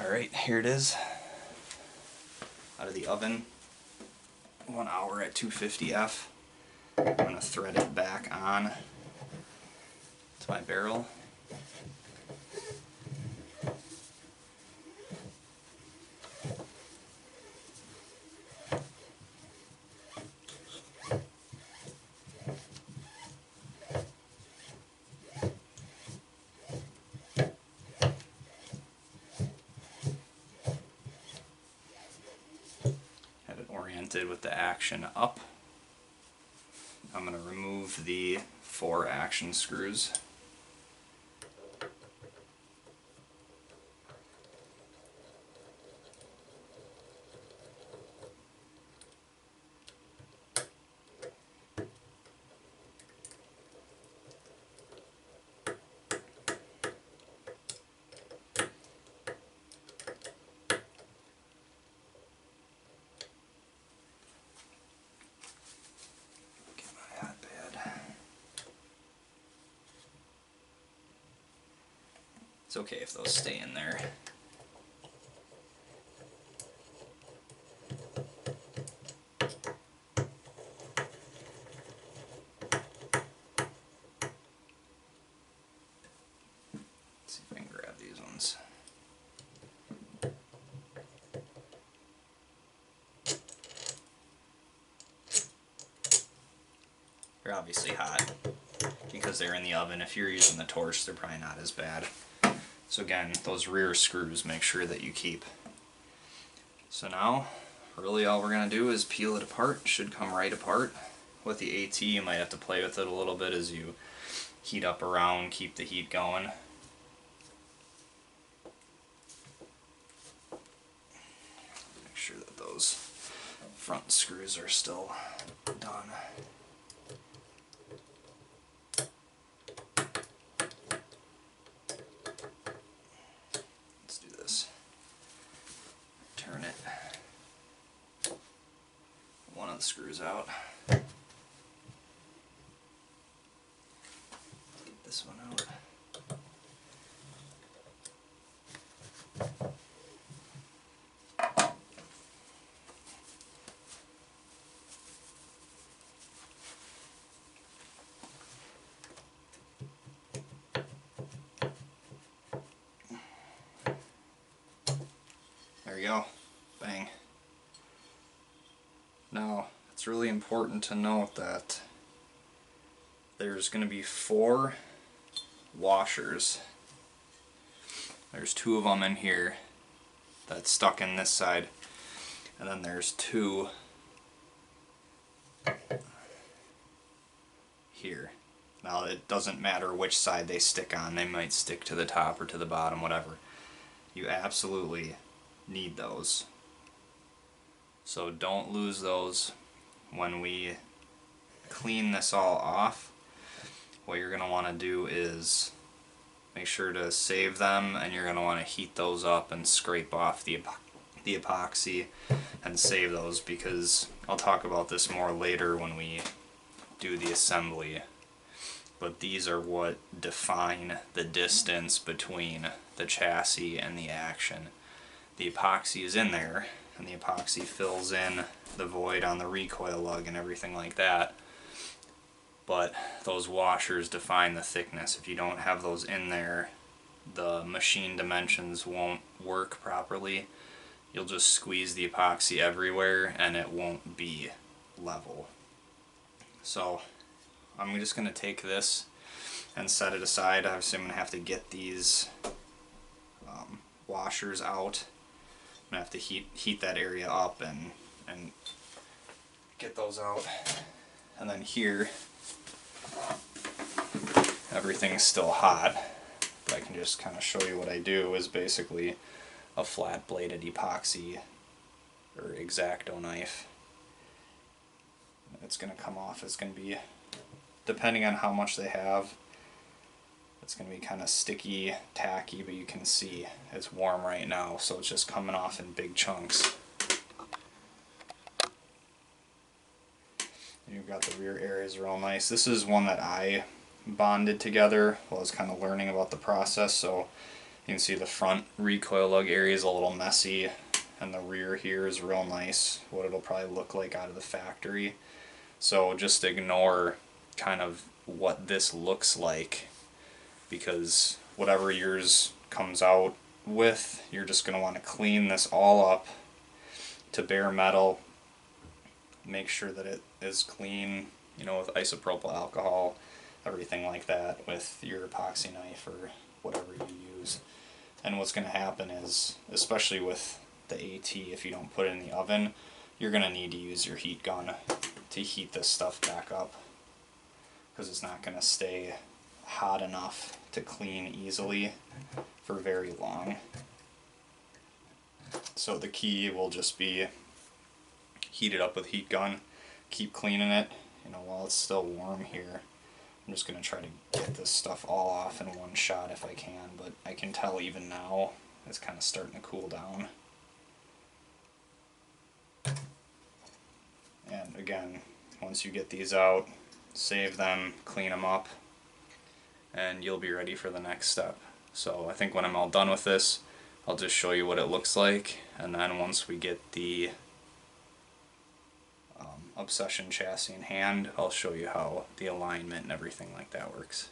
Alright, here it is. Out of the oven. 1 hour at 250F. I'm going to thread it back on to my barrel. Have it oriented with the action up. I'm going to remove the 4 action screws. It's okay if those stay in there. Let's see if I can grab these ones. They're obviously hot because they're in the oven. If you're using the torch, they're probably not as bad. So again, those rear screws, make sure that you keep. So now, really all we're going to do is peel it apart. It should come right apart. With the AT, you might have to play with it a little bit as you heat up around, keep the heat going. Make sure that those front screws are still done. Turn it. One of the screws out. Get this one out. There you go. Bang. Now, it's really important to note that there's going to be 4 washers. There's 2 of them in here that's stuck in this side, and then there's 2 here. Now, it doesn't matter which side they stick on. They might stick to the top or to the bottom, whatever. You absolutely need those. So don't lose those. When we clean this all off, what you're going to want to do is make sure to save them, and you're going to want to heat those up and scrape off the epoxy and save those, because I'll talk about this more later when we do the assembly. But these are what define the distance between the chassis and the action. The epoxy is in there, and the epoxy fills in the void on the recoil lug and everything like that. But those washers define the thickness. If you don't have those in there, the machine dimensions won't work properly. You'll just squeeze the epoxy everywhere and it won't be level. So I'm just going to take this and set it aside. Obviously I'm going to have to get these washers out. I'm going to have to heat that area up and get those out. And then here, everything's still hot, but I can just kind of show you what I do is basically a flat bladed epoxy or X-Acto knife. It's going to come off. It's going to be, depending on how much they have, it's going to be kind of sticky, tacky, but you can see it's warm right now, so it's just coming off in big chunks. And you've got the rear areas real nice. This is one that I bonded together while I was kind of learning about the process, so You can see the front recoil lug area is a little messy, and the rear here is real nice, what it'll probably look like out of the factory. So just ignore kind of what this looks like, because whatever yours comes out with, you're just going to want to clean this all up to bare metal. Make sure that it is clean, you know, with isopropyl alcohol, everything like that, with your epoxy knife or whatever you use. And what's going to happen is, especially with the AT, if you don't put it in the oven, you're going to need to use your heat gun to heat this stuff back up, because it's not going to stay hot enough to clean easily for very long. So the key will just be heat it up with heat gun, keep cleaning it, you know, while it's still warm here. I'm just going to try to get this stuff all off in one shot if I can, but I can tell even now it's kind of starting to cool down. And again, once you get these out, save them, clean them up, and you'll be ready for the next step. So I think when I'm all done with this, I'll just show you what it looks like, and then once we get the Obsession chassis in hand, I'll show you how the alignment and everything like that works.